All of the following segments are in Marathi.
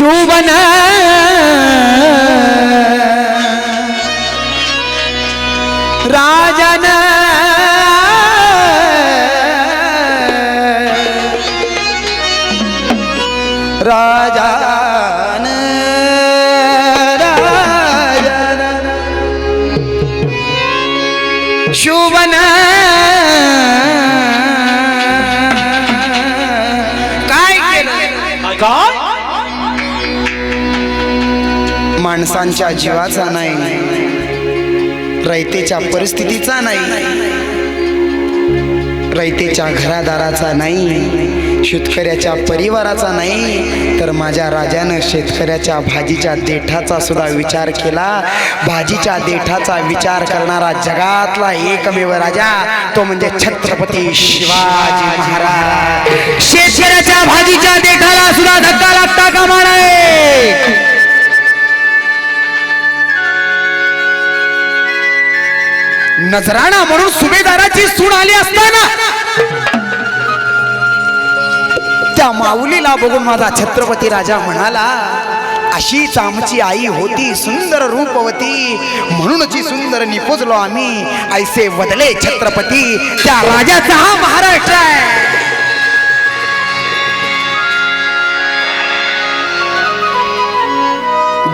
शोभन राजन राजन राजन शोभन काय केलं काय माणसांच्या जीवाचा नाही, रयतेच्या परिस्थितीचा नाही, रयतेच्या घरादाराचा नाही, शेतकऱ्याच्या परिवाराचा नाही, तर माझ्या राजानं शेतकऱ्याच्या भाजीच्या देठाचा सुद्धा विचार केला. भाजीच्या देठाचा विचार करणारा जगातला एकमेव राजा तो म्हणजे छत्रपती शिवाजी महाराज. शेतकऱ्याच्या भाजीच्या देठाला सुद्धा धक्का लागता कामा नये. नजराणा म्हणून सुभेदाराची सून आली असताना त्या माऊलीला बघून माझा छत्रपती राजा म्हणाला, अशीच आमची आई होती सुंदर रूपवती, म्हणूनची सुंदर निपोजलो आम्ही, ऐसे बदले छत्रपती. त्या राजाचा हा महाराष्ट्र आहे.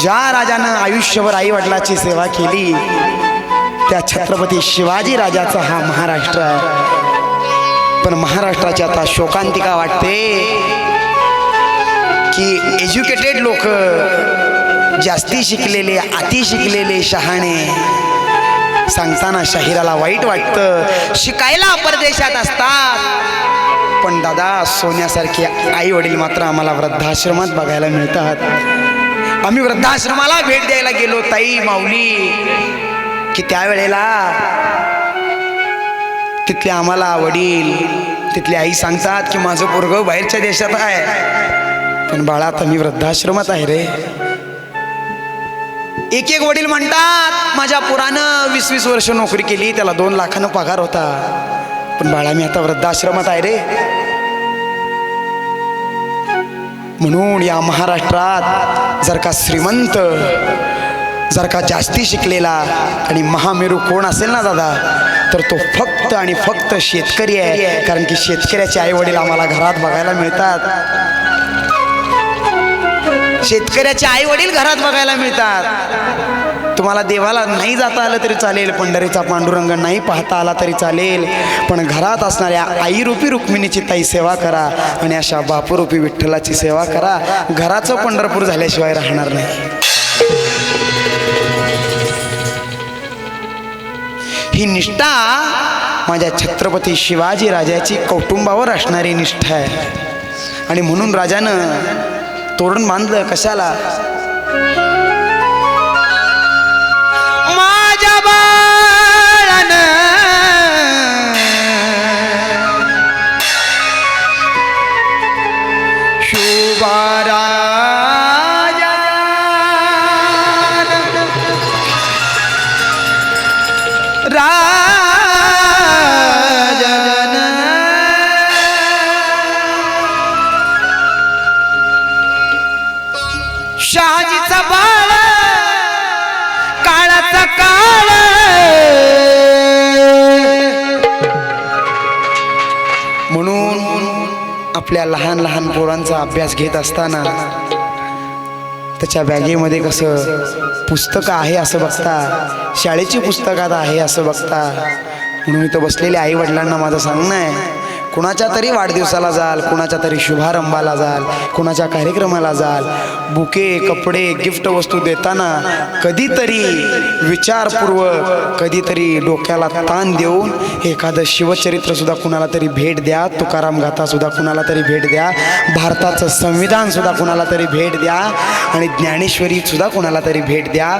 ज्या राजानं आयुष्यभर आई वडिलाची सेवा केली त्या छत्रपती शिवाजी राजाचा हा महाराष्ट्र आहे. पण महाराष्ट्राची आता शोकांतिका वाटते की एज्युकेटेड लोक, जास्ती शिकलेले, अति शिकलेले, शहाणे सांगताना शाहिराला वाईट वाटतं. शिकायला परदेशात असतात पण दादा सोन्यासारखे आई वडील मात्र आम्हाला वृद्धाश्रमात बघायला मिळतात. आम्ही वृद्धाश्रमाला भेट द्यायला गेलो ताई माऊली की त्यावेळेला तिथले आम्हाला वडील, तिथली आई सांगतात की माझं पोरगं बाहेरच्या देशात आहे पण बाळा आता मी वृद्धाश्रमात आहे रे. एक एक वडील म्हणतात माझ्या पोरानं 20-20 वर्ष नोकरी केली, त्याला 2 लाखानं पगार होता, पण बाळा मी आता वृद्धाश्रमात आहे रे. म्हणून या महाराष्ट्रात जर का श्रीमंत, जर का जास्ती शिकलेला आणि महामेरू कोण असेल ना दादा, तर तो फक्त आणि फक्त शेतकरी आहे. कारण की शेतकऱ्याचे आई वडील आम्हाला घरात बघायला मिळतात. शेतकऱ्याचे आई वडील घरात बघायला मिळतात. तुम्हाला देवाला नाही जाता आलं तरी चालेल, पंढरीचा पांडुरंग नाही पाहता आला तरी चालेल, पण घरात असणाऱ्या आईरूपी रुक्मिणीची ताई सेवा करा आणि अशा बापूरूपी विठ्ठलाची सेवा करा. घराचं पंढरपूर झाल्याशिवाय राहणार नाही. ही निष्ठा माझ्या छत्रपती शिवाजी राजाची कौटुंबावर असणारी निष्ठा आहे. आणि म्हणून राजानं तोरण बांधलं कशाला? माझ्या बाळानं शुभारा शहाजीचा बाळ काळाचा काळ म्हणून आपल्या लहान लहान पोरांचा अभ्यास घेत असताना त्याच्या बॅगेमध्ये कसं पुस्तकं आहे असं बघता, शाळेची पुस्तकात आहे असं बघता. म्हणून इथं बसलेल्या आई वडिलांना माझं सांगणं आहे, कुणाच्या तरी वाढदिवसाला जाल, कुणाच्या तरी शुभारंभाला जाल, कुणाच्या कार्यक्रमाला जाल, बुके, कपडे, गिफ्ट वस्तू देताना कधीतरी विचारपूर्वक, कधीतरी डोक्याला ताण देऊन एखादं शिवचरित्र सुद्धा कुणाला तरी भेट द्या, तुकाराम गाथा सुद्धा कुणाला तरी भेट द्या, भारताचं संविधान सुद्धा कुणाला तरी भेट द्या आणि ज्ञानेश्वरी सुद्धा कुणाला तरी भेट द्या,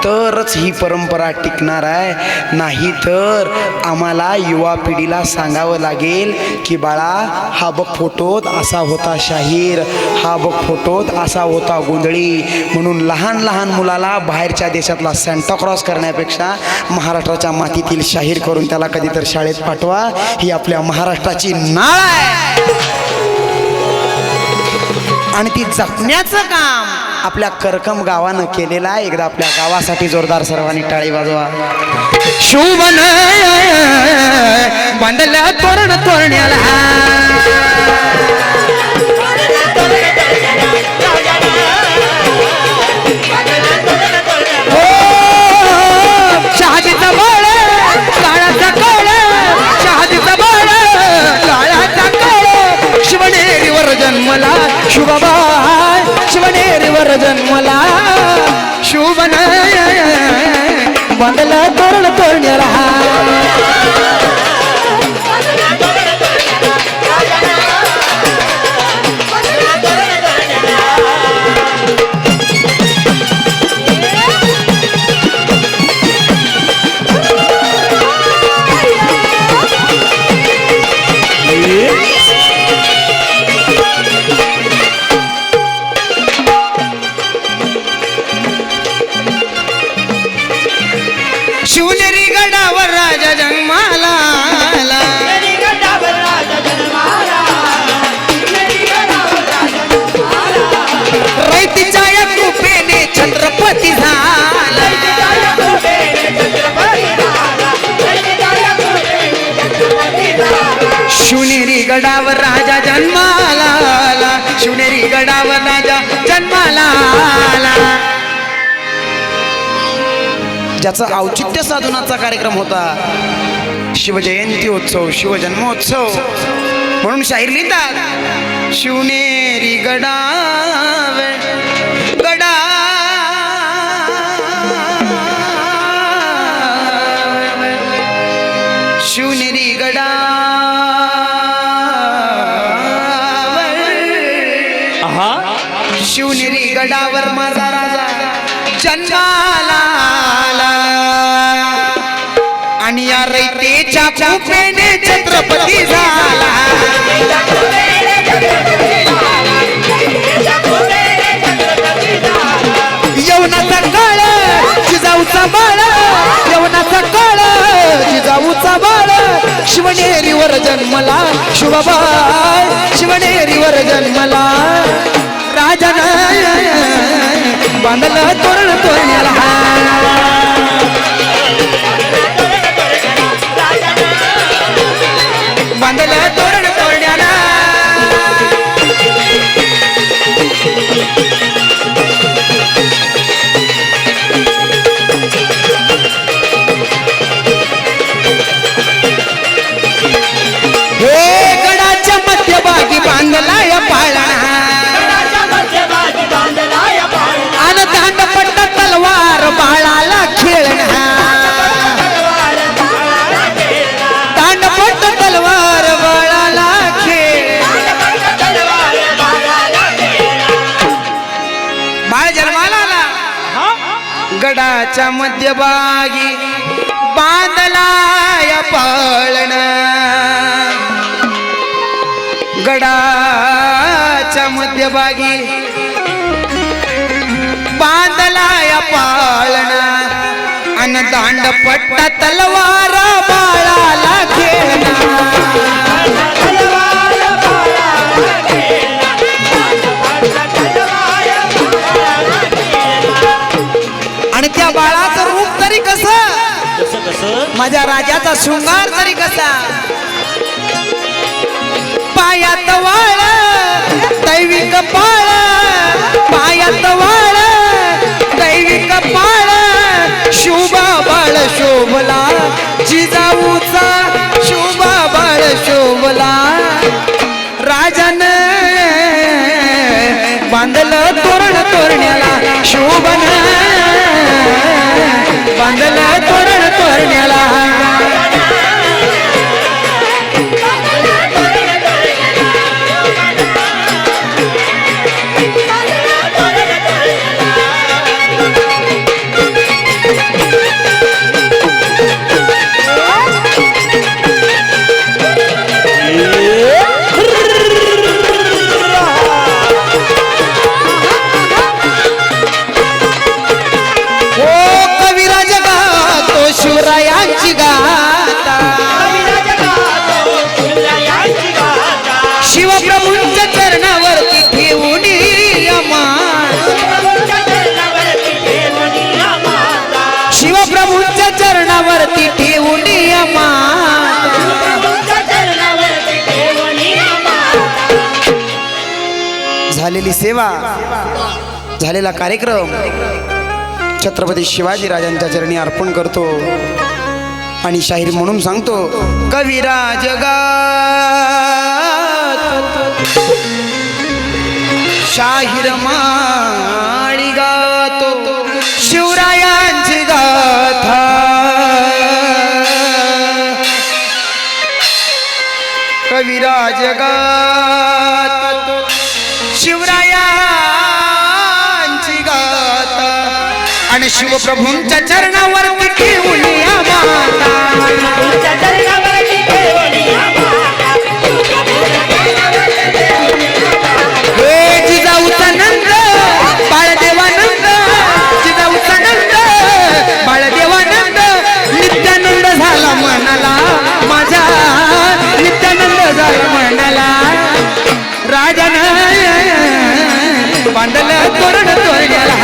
तरच ही परंपरा टिकणार आहे. नाही तर आम्हाला युवा पिढीला सांगावं लागेल की बाळा हा बघ फोटोत असा होता शाहीर, हा बघ फोटोत असा होता गोंधळी. म्हणून लहान लहान मुलाला बाहेरच्या देशातला सॅन्टाक्रॉस करण्यापेक्षा महाराष्ट्राच्या मातीतील शाहीर करून त्याला कधीतरी शाळेत पाठवा. ही आपल्या महाराष्ट्राची नाळ आहे. आणि ती जपण्याचं काम आपल्या करकम गावानं केलेलं आहे. एकदा आपल्या गावासाठी जोरदार सर्वांनी टाळी वाजवा. शोभन बांधल्या तोरण तोरण्याला शहाजीचा बाळ काळाचा काळ शहाजीचा बाळ काळाचा काळ शिवनेरीवर जन्मला शुभबाळ शिवनेरीवर जन्मला शुभन बांधला तोरण तोरण्याला शिवनेरी गडावर राजा जन्माला आला. रयतीच्या या कृपेने छत्रपती झाला. शिवनेरी गडावर राजा जन्माला आला. शिवनेरी गडावर राजा जन्माला आला. ज्याचा औचित्य साधनाचा कार्यक्रम होता शिवजयंती उत्सव शिवजन्मोत्सव म्हणून शाहीर लिहितात. शिवनेरी गडावर गडा शिवनेरी गडावर शिवनेरी गडावर माझा राजा जन्माला आला. आणि या रयतेच्या कृपेने छत्रपती झाला. यवनाचा काळ जिजाऊचा बाळ यवनाचा काळ जिजाऊचा बाळ शिवनेरीवर जन्मला शुभबाळ शिवनेरीवर जन्मला राजानं बांधलं तोरण तोरण्याला बांधलं तोरण तोरण्याला हे गडाच्या मध्यभागी बांधला या पाळणा आणि दांडपट्टा तलवार बाळाला खेळणा दांडपट्टा तलवार बाळाला खेळ बाळ जन्माला आला. गडाच्या मध्यभागी बांधला या पाळणा गडाच्या मध्यभागी बांधला या पाळणा अन दांडपट्टा तलवार बाळाला खेळणा आणि त्या बाळाचं रूप तरी कसं माझ्या राजाचा शृंगार तरी कसा पायात वाळ दैविक पाळ पायात वाळ दैविक पाळ शुभा बाळ शोभला जिजाऊचा शुभा बाळ शोभला राजान बांधलं तोरण तोरण्याला शोभन बांधलं तोरण तोरण्याला ठेवून झालेली सेवा, झालेला कार्यक्रम छत्रपती शिवाजी राजांच्या चरणी अर्पण करतो आणि शाहीर म्हणून सांगतो, कविराज गात शाहीर माळी गातो शिवरायांची गाथा, कविराज गात शिवरायांची गाथा आणि शिवप्रभूंच्या चरणावरती ठेवून जिजाऊचा नंद बाळदेवानंद, जिजाऊचा नंद बाळदेवानंद, नित्यानंद झाला मनाला माझा, नित्यानंद झाला मनाला, राजानं बांधलं तोरण तोरण्याला.